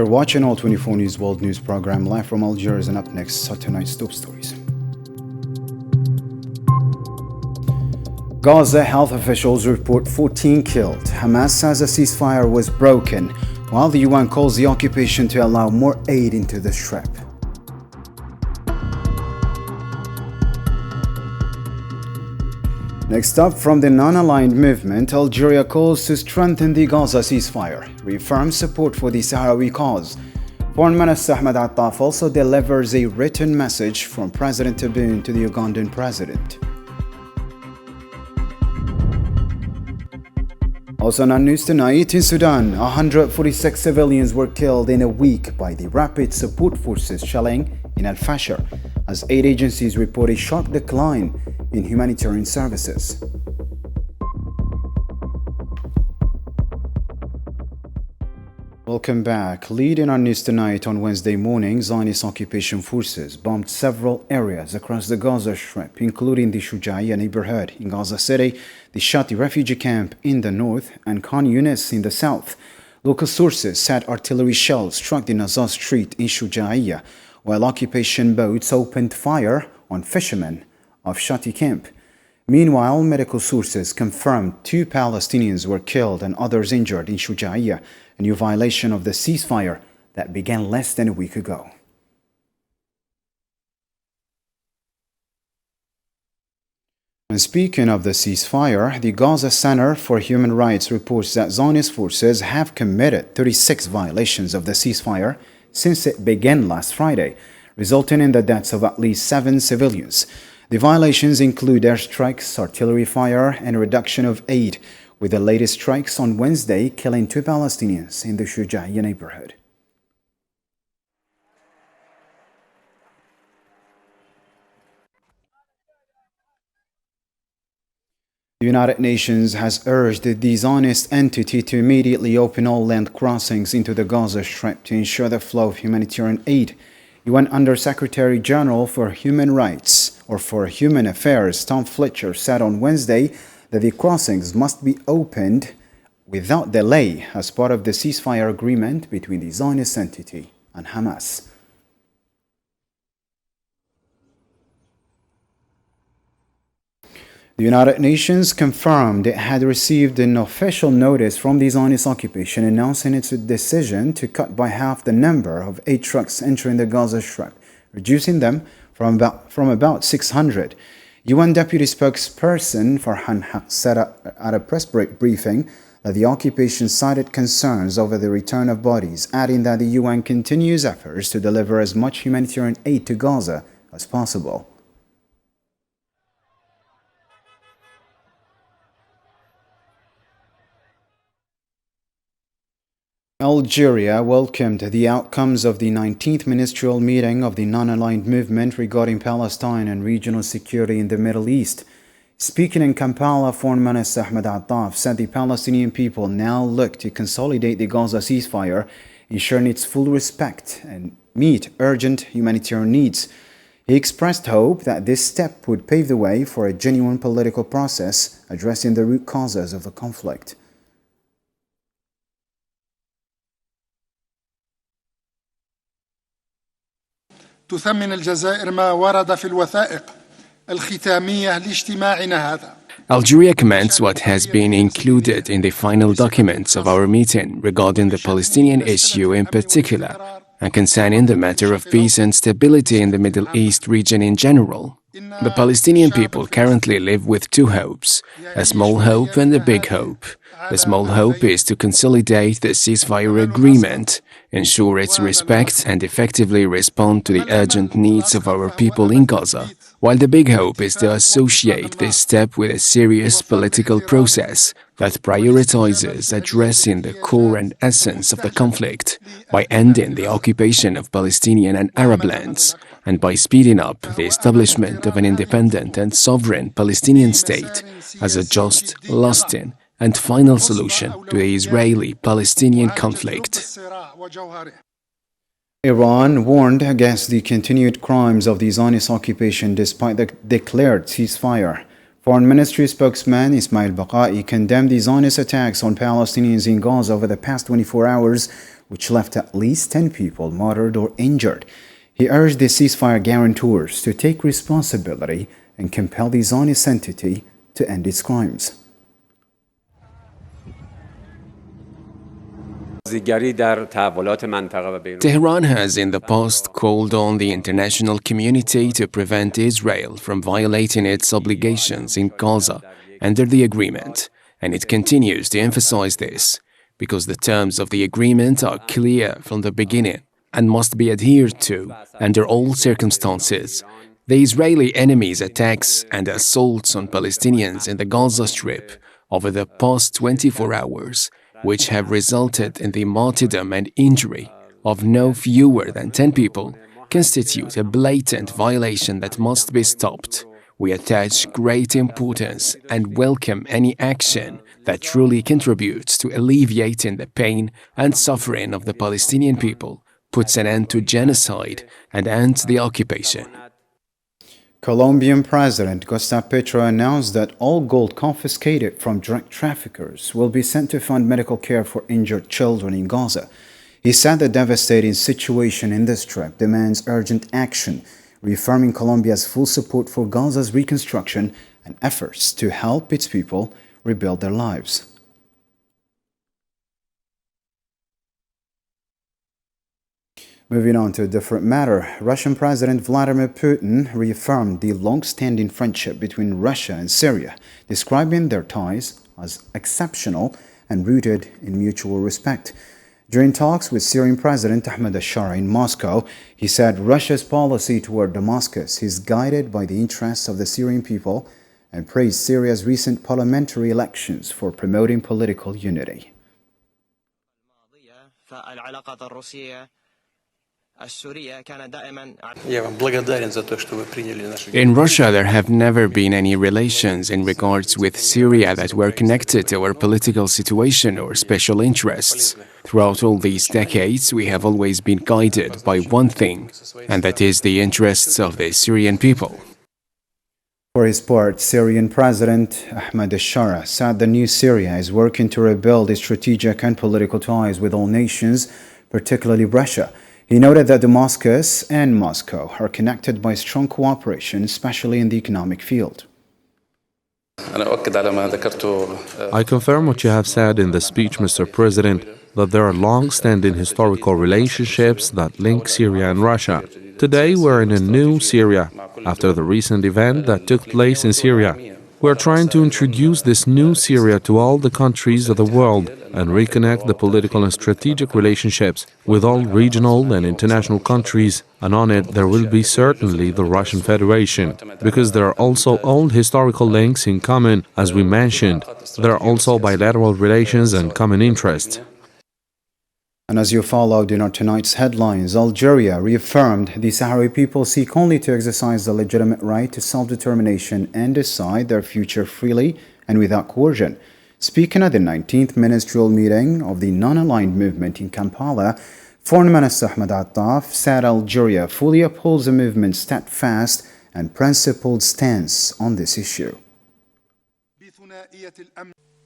You're watching All 24 News World News program live from Algiers, and up next are tonight's top stories. Gaza health officials report 14 killed. Hamas says a ceasefire was broken, while the UN calls the occupation to allow more aid into the Strip. Next up, from the non-aligned movement, Algeria calls to strengthen the Gaza ceasefire, reaffirms support for the Sahrawi cause. Foreign Minister Ahmed Attaf also delivers a written message from President Tebboune to the Ugandan president. Also on our news tonight, in Sudan, 146 civilians were killed in a week by the Rapid Support Forces shelling in Al-Fasher, as aid agencies report a sharp decline in humanitarian services. Welcome back. Leading our news tonight, on Wednesday morning, Zionist occupation forces bombed several areas across the Gaza Strip, including the Shujaia neighborhood in Gaza City, the Shati refugee camp in the north, and Khan Yunis in the south. Local sources said artillery shells struck the Nazar Street in Shujaia, while occupation boats opened fire on fishermen of Shati camp. Meanwhile, medical sources confirmed 2 Palestinians were killed and others injured in Shujaia, a new violation of the ceasefire that began less than a week ago. And speaking of the ceasefire, the Gaza Center for Human Rights reports that Zionist forces have committed 36 violations of the ceasefire since it began last Friday, resulting in the deaths of at least 7 civilians. The violations include airstrikes, artillery fire, and reduction of aid, with the latest strikes on Wednesday killing 2 Palestinians in the Shujaia neighborhood. The United Nations has urged the Zionist entity to immediately open all land crossings into the Gaza Strip to ensure the flow of humanitarian aid. UN Under-Secretary General for Human Rights, or for Human Affairs, Tom Fletcher, said on Wednesday that the crossings must be opened without delay as part of the ceasefire agreement between the Zionist entity and Hamas. The United Nations confirmed it had received an official notice from the Zionist occupation announcing its decision to cut by half the number of aid trucks entering the Gaza Strip, reducing them from about 600. UN Deputy Spokesperson Farhan Haq said at a press briefing that the occupation cited concerns over the return of bodies, adding that the UN continues efforts to deliver as much humanitarian aid to Gaza as possible. Algeria welcomed the outcomes of the 19th ministerial meeting of the non-aligned movement regarding Palestine and regional security in the Middle East. Speaking in Kampala, Foreign Minister Ahmed Attaf said the Palestinian people now look to consolidate the Gaza ceasefire, ensuring its full respect and meet urgent humanitarian needs. He expressed hope that this step would pave the way for a genuine political process addressing the root causes of the conflict. تثمن الجزائر ما ورد في الوثائق الختامية لاجتماعنا هذا. Algeria commends what has been included in the final documents of our meeting regarding the Palestinian issue in particular, and concerning the matter of peace and stability in the Middle East region in general. The Palestinian people currently live with 2 hopes, a small hope and a big hope. The small hope is to consolidate the ceasefire agreement, ensure its respect, and effectively respond to the urgent needs of our people in Gaza, while the big hope is to associate this step with a serious political process that prioritizes addressing the core and essence of the conflict by ending the occupation of Palestinian and Arab lands, and by speeding up the establishment of an independent and sovereign Palestinian state as a just, lasting, and final solution to the Israeli-Palestinian conflict. Iran warned against the continued crimes of the Zionist occupation despite the declared ceasefire. Foreign Ministry spokesman Ismail Baqai condemned the Zionist attacks on Palestinians in Gaza over the past 24 hours which left at least 10 people martyred or injured. He urged the ceasefire guarantors to take responsibility and compel the Zionist entity to end its crimes. Tehran has in the past called on the international community to prevent Israel from violating its obligations in Gaza under the agreement, and it continues to emphasize this because the terms of the agreement are clear from the beginning and must be adhered to under all circumstances. The Israeli enemy's attacks and assaults on Palestinians in the Gaza Strip over the past 24 hours, which have resulted in the martyrdom and injury of no fewer than 10 people, constitute a blatant violation that must be stopped. We attach great importance and welcome any action that truly contributes to alleviating the pain and suffering of the Palestinian people, puts an end to genocide, and ends the occupation. Colombian President Gustavo Petro announced that all gold confiscated from drug traffickers will be sent to fund medical care for injured children in Gaza. He said the devastating situation in the Strip demands urgent action, reaffirming Colombia's full support for Gaza's reconstruction and efforts to help its people rebuild their lives. Moving on to a different matter, Russian President Vladimir Putin reaffirmed the long-standing friendship between Russia and Syria, describing their ties as exceptional and rooted in mutual respect. During talks with Syrian President Ahmed al-Shara in Moscow, he said Russia's policy toward Damascus is guided by the interests of the Syrian people and praised Syria's recent parliamentary elections for promoting political unity. In Russia, there have never been any relations in regards with Syria that were connected to our political situation or special interests. Throughout all these decades, we have always been guided by one thing, and that is the interests of the Syrian people. For his part, Syrian President Ahmed al-Shara said the new Syria is working to rebuild its strategic and political ties with all nations, particularly Russia. He noted that Damascus and Moscow are connected by strong cooperation, especially in the economic field. I confirm what you have said in the speech, Mr. President, that there are long-standing historical relationships that link Syria and Russia. Today, we're in a new Syria, after the recent event that took place in Syria. We're trying to introduce this new Syria to all the countries of the world and reconnect the political and strategic relationships with all regional and international countries, and on it there will be certainly the Russian Federation, because there are also old historical links in common, as we mentioned. There are also bilateral relations and common interests. And as you followed in our tonight's headlines, Algeria reaffirmed the Sahrawi people seek only to exercise the legitimate right to self-determination and decide their future freely and without coercion. Speaking at the 19th ministerial meeting of the non-aligned movement in Kampala, Foreign Minister Ahmed Attaf said Algeria fully upholds the movement's steadfast and principled stance on this issue.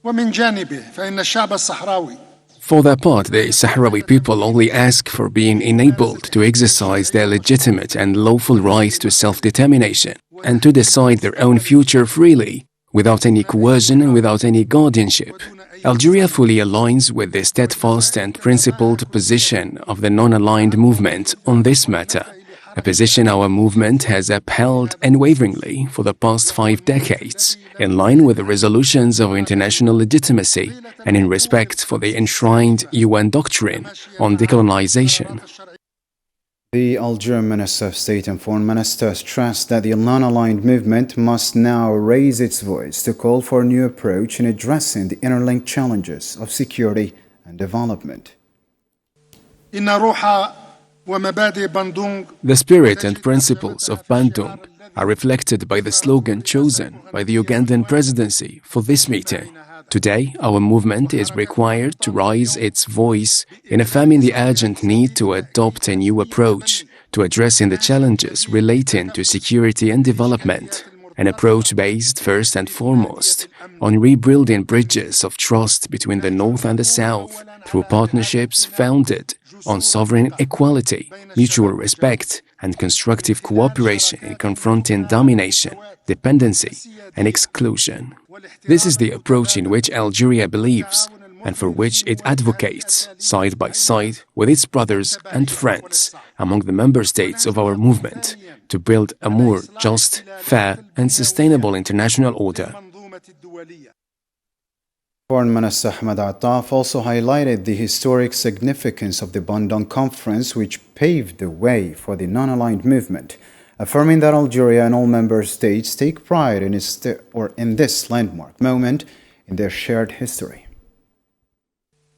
ومن جانبه فإن الشعب الصحراوي For their part, the Sahrawi people only ask for being enabled to exercise their legitimate and lawful right to self-determination and to decide their own future freely, without any coercion and without any guardianship. Algeria fully aligns with the steadfast and principled position of the non-aligned movement on this matter, a position our movement has upheld unwaveringly for the past 5 decades, in line with the resolutions of international legitimacy and in respect for the enshrined UN doctrine on decolonization. The Algerian Minister of State and Foreign Minister stressed that the non-aligned movement must now raise its voice to call for a new approach in addressing the interlinked challenges of security and development. The spirit and principles of Bandung are reflected by the slogan chosen by the Ugandan presidency for this meeting. Today, our movement is required to raise its voice in affirming the urgent need to adopt a new approach to addressing the challenges relating to security and development. an approach based first and foremost on rebuilding bridges of trust between the North and the South through partnerships founded on sovereign equality, mutual respect, and constructive cooperation in confronting domination, dependency, and exclusion. This is the approach in which Algeria believes and for which it advocates, side by side with its brothers and friends among the member states of our movement, to build a more just, fair, and sustainable international order. Foreign Minister Ahmed Attaf also highlighted the historic significance of the Bandung Conference, which paved the way for the non-aligned movement, affirming that Algeria and all member states take pride in this landmark moment in their shared history.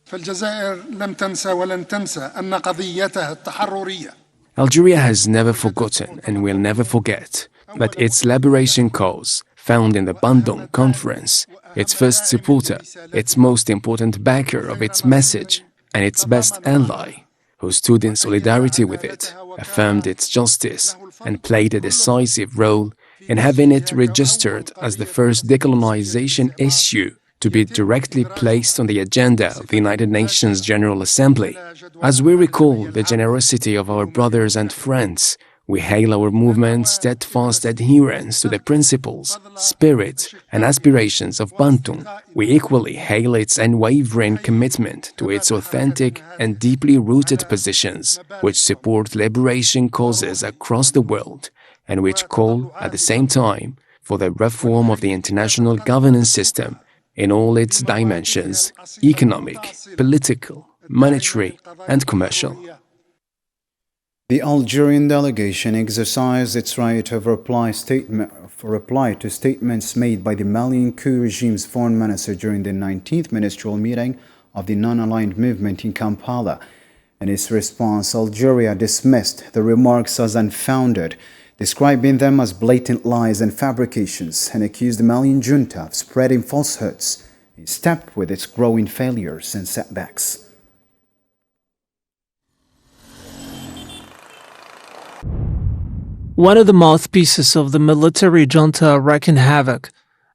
فالجزائر لم تنسى ولن تنسى أن قضيتها التحررية. Algeria has never forgotten and will never forget that its liberation cause, found in the Bandung Conference, its first supporter, its most important backer of its message, and its best ally, who stood in solidarity with it, affirmed its justice, and played a decisive role in having it registered as the first decolonization issue to be directly placed on the agenda of the United Nations General Assembly. As we recall the generosity of our brothers and friends, we hail our movement's steadfast adherence to the principles, spirit, and aspirations of Bandung. We equally hail its unwavering commitment to its authentic and deeply rooted positions, which support liberation causes across the world, and which call, at the same time, for the reform of the international governance system in all its dimensions: economic, political, monetary, and commercial. The Algerian delegation exercised its right of reply to statements made by the Malian coup regime's foreign minister during the 19th ministerial meeting of the non-aligned movement in Kampala. In its response, Algeria dismissed the remarks as unfounded, describing them as blatant lies and fabrications, and accused the Malian junta of spreading falsehoods in step with its growing failures and setbacks. One of the mouthpieces of the military junta wreaking havoc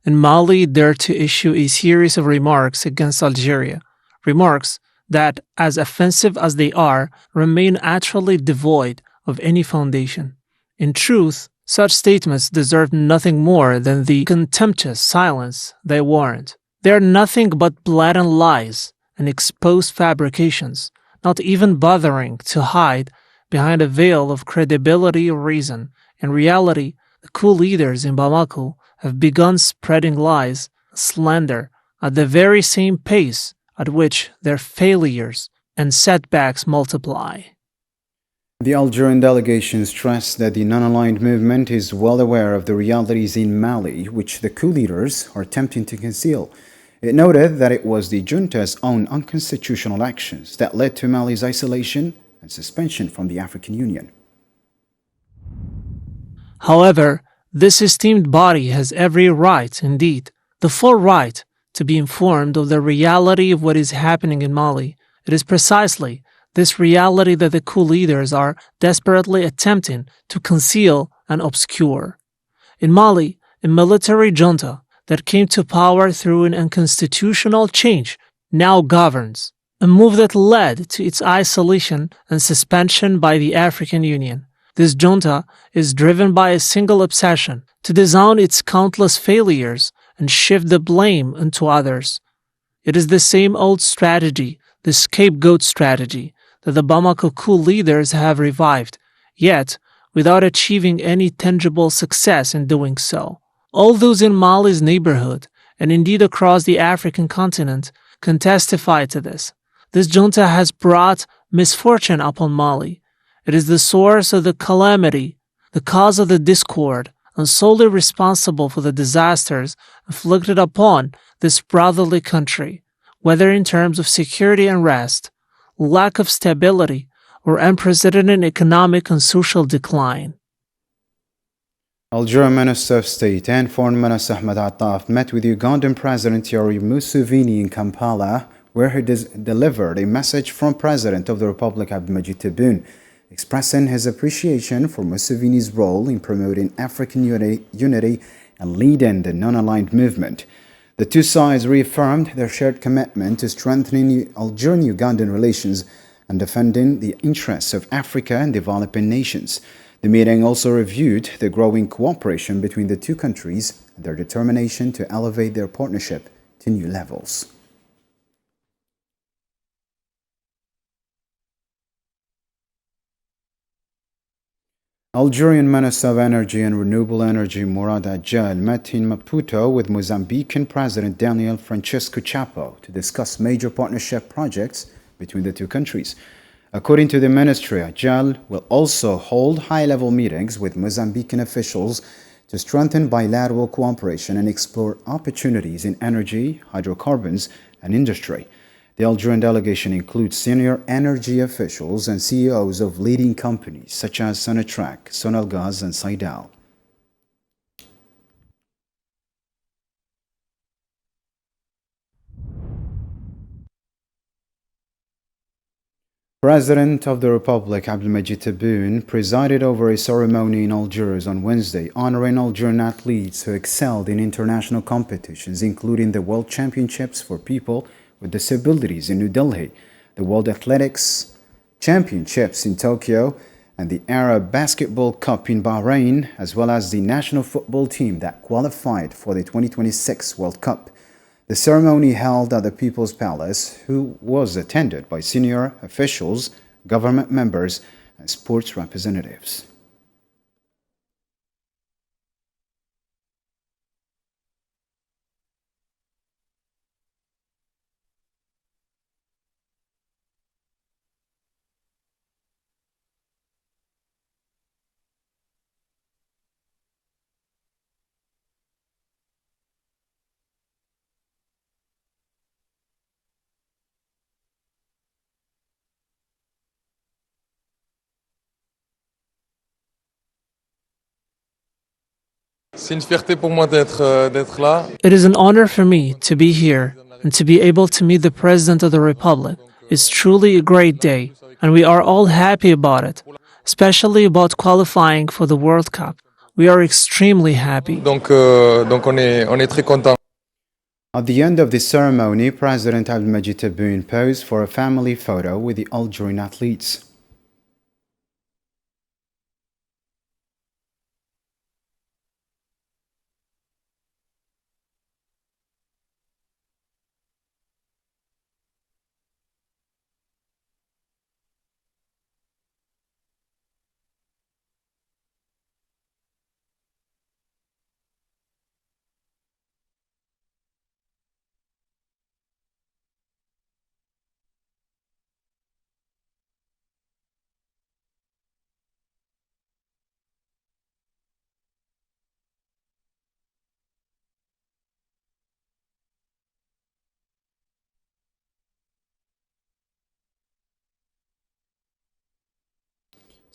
in Mali dared to issue a series of remarks against Algeria, remarks that, as offensive as they are, remain utterly devoid of any foundation. In truth, such statements deserve nothing more than the contemptuous silence they warrant. They are nothing but blatant lies and exposed fabrications, not even bothering to hide behind a veil of credibility or reason. In reality, the coup leaders in Bamako have begun spreading lies, slander, at the very same pace at which their failures and setbacks multiply. The Algerian delegation stressed that the non-aligned movement is well aware of the realities in Mali, which the coup leaders are attempting to conceal. It noted that it was the junta's own unconstitutional actions that led to Mali's isolation and suspension from the African Union. However, this esteemed body has every right, indeed, the full right, to be informed of the reality of what is happening in Mali. It is precisely this reality that the coup leaders are desperately attempting to conceal and obscure. In Mali, a military junta that came to power through an unconstitutional change now governs, a move that led to its isolation and suspension by the African Union. This junta is driven by a single obsession: to disown its countless failures and shift the blame onto others. It is the same old strategy, the scapegoat strategy, that the Bamako coup leaders have revived, yet without achieving any tangible success in doing so. All those in Mali's neighborhood, and indeed across the African continent, can testify to this. This junta has brought misfortune upon Mali. It is the source of the calamity, the cause of the discord, and solely responsible for the disasters inflicted upon this brotherly country, whether in terms of security and rest, lack of stability, or unprecedented economic and social decline. Algerian Minister of State and Foreign Minister Ahmed Attaf met with Ugandan President Yoweri Museveni in Kampala, where he delivered a message from President of the Republic Abdelmadjid Tebboune, expressing his appreciation for Museveni's role in promoting African unity and leading the non-aligned movement. The two sides reaffirmed their shared commitment to strengthening Algerian-Ugandan relations and defending the interests of Africa and developing nations. The meeting also reviewed the growing cooperation between the two countries and their determination to elevate their partnership to new levels. Algerian Minister of Energy and Renewable Energy Mourad Adjal met in Maputo with Mozambican President Daniel Francisco Chapo to discuss major partnership projects between the two countries. According to the ministry, Adjal will also hold high-level meetings with Mozambican officials to strengthen bilateral cooperation and explore opportunities in energy, hydrocarbons, and industry. The Algerian delegation includes senior energy officials and CEOs of leading companies such as Sonatrach, Sonalgaz, and Saidal. President of the Republic Abdelmadjid Tebboune presided over a ceremony in Algiers on Wednesday honoring Algerian athletes who excelled in international competitions, including the World Championships for People with Disabilities in New Delhi, the World Athletics Championships in Tokyo, and the Arab Basketball Cup in Bahrain, as well as the national football team that qualified for the 2026 World Cup. The ceremony held at the People's Palace, who was attended by senior officials, government members, and sports representatives. C'est une fierté pour moi d'être là. It is an honor for me to be here and to be able to meet the President of the Republic. It's truly a great day, and we are all happy about it, especially about qualifying for the World Cup. We are extremely happy. Donc on est très content. At the end of the ceremony, President Abdelmadjid Tebboune posed for a family photo with the Algerian athletes.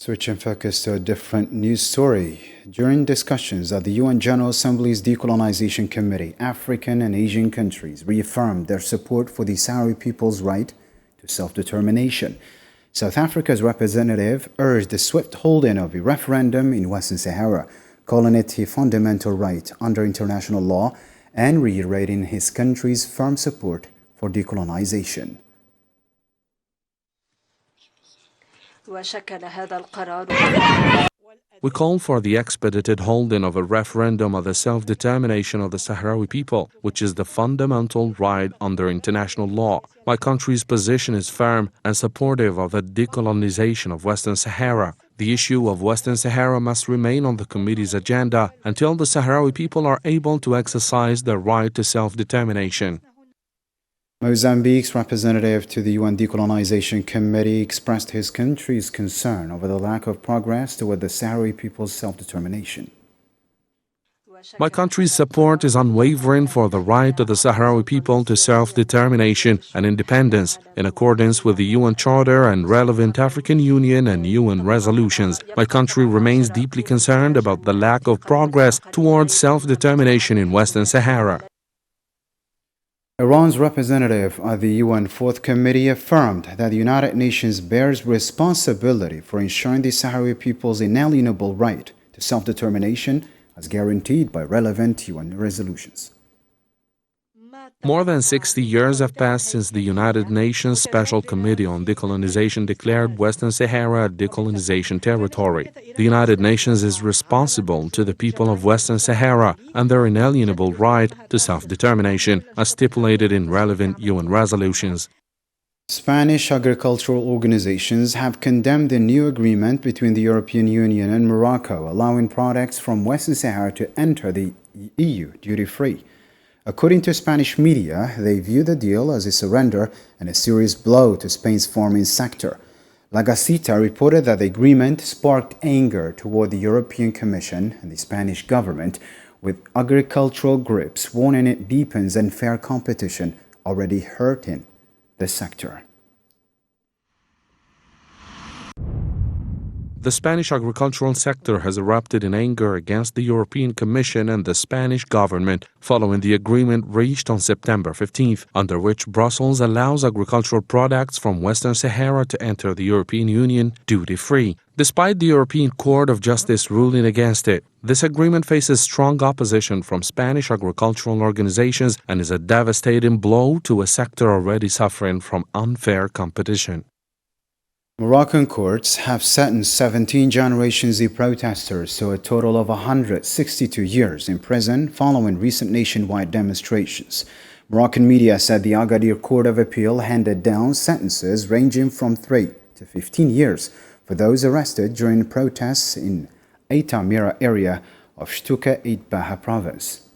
Switching focus to a different news story. During discussions at the UN General Assembly's Decolonization Committee, African and Asian countries reaffirmed their support for the Sahrawi people's right to self-determination. South Africa's representative urged the swift holding of a referendum in Western Sahara, calling it a fundamental right under international law and reiterating his country's firm support for decolonization. We call for the expedited holding of a referendum on the self-determination of the Sahrawi people, which is the fundamental right under international law. My country's position is firm and supportive of the decolonization of Western Sahara. The issue of Western Sahara must remain on the committee's agenda until the Sahrawi people are able to exercise their right to self-determination. Mozambique's representative to the UN Decolonization Committee expressed his country's concern over the lack of progress toward the Sahrawi people's self-determination. My country's support is unwavering for the right of the Sahrawi people to self-determination and independence in accordance with the UN Charter and relevant African Union and UN resolutions. My country remains deeply concerned about the lack of progress towards self-determination in Western Sahara. Iran's representative at the UN Fourth Committee affirmed that the United Nations bears responsibility for ensuring the Sahrawi people's inalienable right to self-determination as guaranteed by relevant UN resolutions. More than 60 years have passed since the United Nations Special Committee on Decolonization declared Western Sahara a decolonization territory. The United Nations is responsible to the people of Western Sahara and their inalienable right to self-determination, as stipulated in relevant UN resolutions. Spanish agricultural organizations have condemned the new agreement between the European Union and Morocco, allowing products from Western Sahara to enter the EU duty-free. According to Spanish media, they view the deal as a surrender and a serious blow to Spain's farming sector. La Gaceta reported that the agreement sparked anger toward the European Commission and the Spanish government, with agricultural groups warning it deepens unfair competition already hurting the sector. The Spanish agricultural sector has erupted in anger against the European Commission and the Spanish government following the agreement reached on September 15th, under which Brussels allows agricultural products from Western Sahara to enter the European Union duty-free. Despite the European Court of Justice ruling against it, this agreement faces strong opposition from Spanish agricultural organizations and is a devastating blow to a sector already suffering from unfair competition. Moroccan courts have sentenced 17 Generation Z protesters to a total of 162 years in prison following recent nationwide demonstrations. Moroccan media said the Agadir Court of Appeal handed down sentences ranging from 3 to 15 years for those arrested during protests in Aitamira area of Shtuka Itbaha province.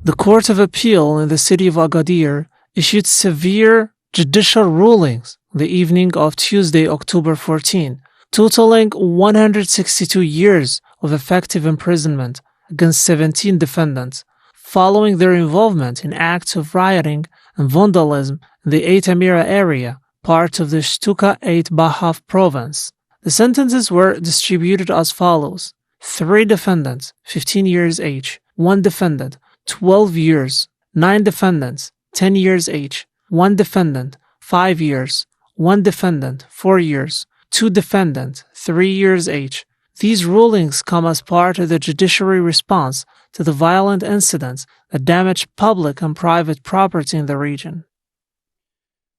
The Court of Appeal in the city of Agadir issued severe judicial rulings the evening of Tuesday, October 14, totaling 162 years of effective imprisonment against 17 defendants, following their involvement in acts of rioting and vandalism in the Aitamira area, part of the Shtuka Itbaha province. The sentences were distributed as follows: 3 defendants, 15 years each; 1 defendant, 12 years; 9 defendants, 10 years each; 1 defendant, 5 years; 1 defendant, 4 years; 2 defendants, 3 years each. These rulings come as part of the judiciary response to the violent incidents that damaged public and private property in the region.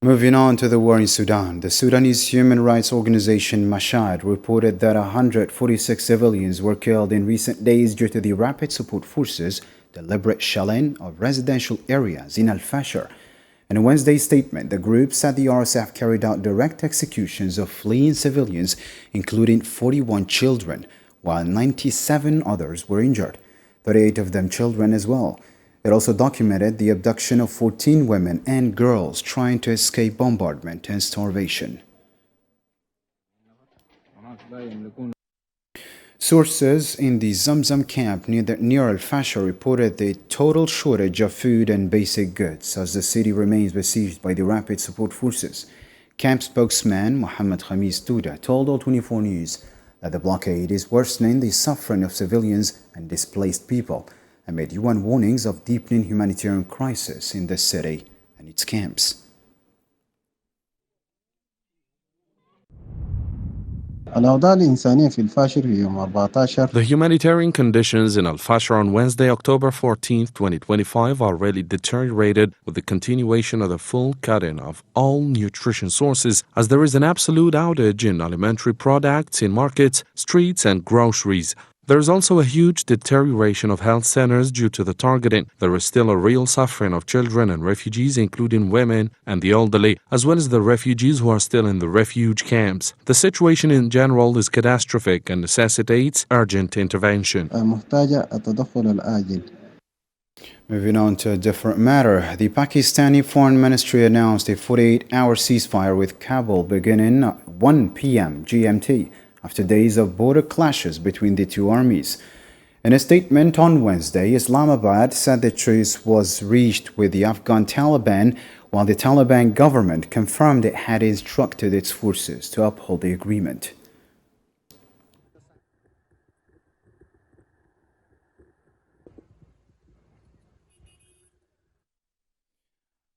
Moving on to the war in Sudan, the Sudanese human rights organization Mashad reported that 146 civilians were killed in recent days due to the Rapid Support Forces' deliberate shelling of residential areas in Al-Fashir. In a Wednesday statement, the group said the RSF carried out direct executions of fleeing civilians, including 41 children, while 97 others were injured, 38 of them children as well. It also documented the abduction of 14 women and girls trying to escape bombardment and starvation. Sources in the Zamzam camp near Al-Fashir reported the total shortage of food and basic goods as the city remains besieged by the Rapid Support Forces. Camp spokesman Mohammed Khamis Touda told All24 News that the blockade is worsening the suffering of civilians and displaced people, amid UN warnings of deepening humanitarian crisis in the city and its camps. The humanitarian conditions in Al-Fashir on Wednesday, October 14, 2025 are really deteriorated with the continuation of the full cutting of all nutrition sources, as there is an absolute outage in alimentary products in markets, streets and groceries. There is also a huge deterioration of health centers due to the targeting. There is still a real suffering of children and refugees, including women and the elderly, as well as the refugees who are still in the refuge camps. The situation in general is catastrophic and necessitates urgent intervention. Moving on to a different matter, the Pakistani Foreign Ministry announced a 48-hour ceasefire with Kabul beginning at 1 p.m. GMT. After days of border clashes between the two armies. In a statement on Wednesday, Islamabad said the truce was reached with the Afghan Taliban, while the Taliban government confirmed it had instructed its forces to uphold the agreement.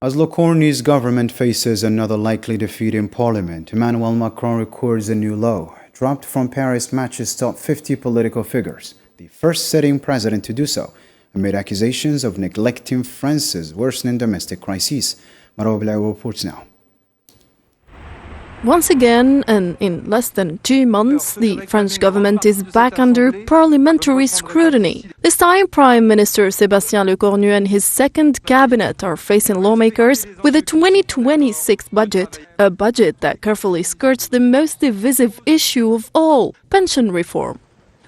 As Lecornu's government faces another likely defeat in parliament, Emmanuel Macron records a new low, dropped from Paris matches top 50 political figures, the first sitting president to do so, amid accusations of neglecting France's worsening domestic crises. Marobla reports now. Once again, and in less than 2 months, the French government is back under parliamentary scrutiny. This time, Prime Minister Sébastien Lecornu and his second cabinet are facing lawmakers with a 2026 budget, a budget that carefully skirts the most divisive issue of all, pension reform.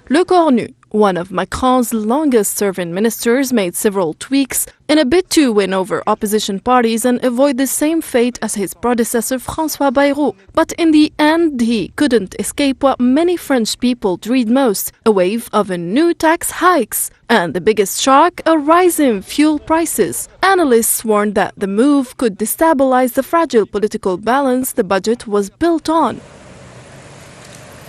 Lecornu, one of Macron's longest-serving ministers, made several tweaks in a bid to win over opposition parties and avoid the same fate as his predecessor François Bayrou. But in the end, he couldn't escape what many French people dread most, a wave of new tax hikes. And the biggest shock, a rise in fuel prices. Analysts warned that the move could destabilize the fragile political balance the budget was built on.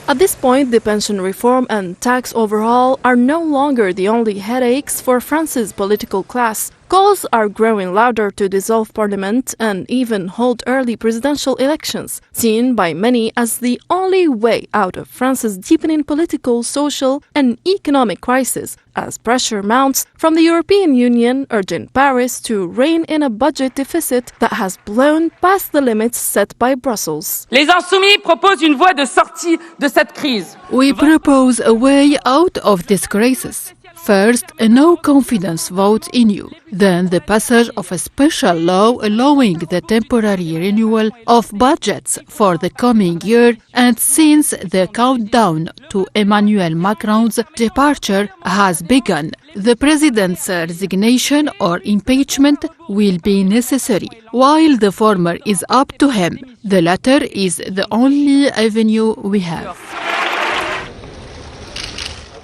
At this point, the pension reform and tax overhaul are no longer the only headaches for France's political class. Calls are growing louder to dissolve parliament and even hold early presidential elections, seen by many as the only way out of France's deepening political, social, and economic crisis, as pressure mounts from the European Union urging Paris to rein in a budget deficit that has blown past the limits set by Brussels. Les Insoumis proposent une voie de sortie de cette crise. We propose a way out of this crisis. First, a no-confidence vote in you. Then the passage of a special law allowing the temporary renewal of budgets for the coming year. And since the countdown to Emmanuel Macron's departure has begun, the president's resignation or impeachment will be necessary. While the former is up to him, the latter is the only avenue we have.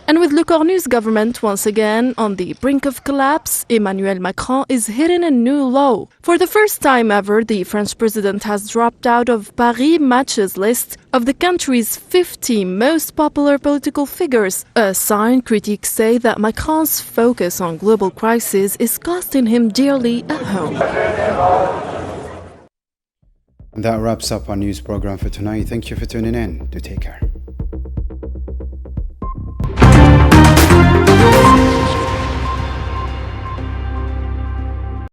And with Lecornu's government once again on the brink of collapse, Emmanuel Macron is hitting a new low. For the first time ever, the French president has dropped out of Paris Match's list of the country's 50 most popular political figures, a sign critics say that Macron's focus on global crisis is costing him dearly at home. And that wraps up our news program for tonight. Thank you for tuning in. Do take care.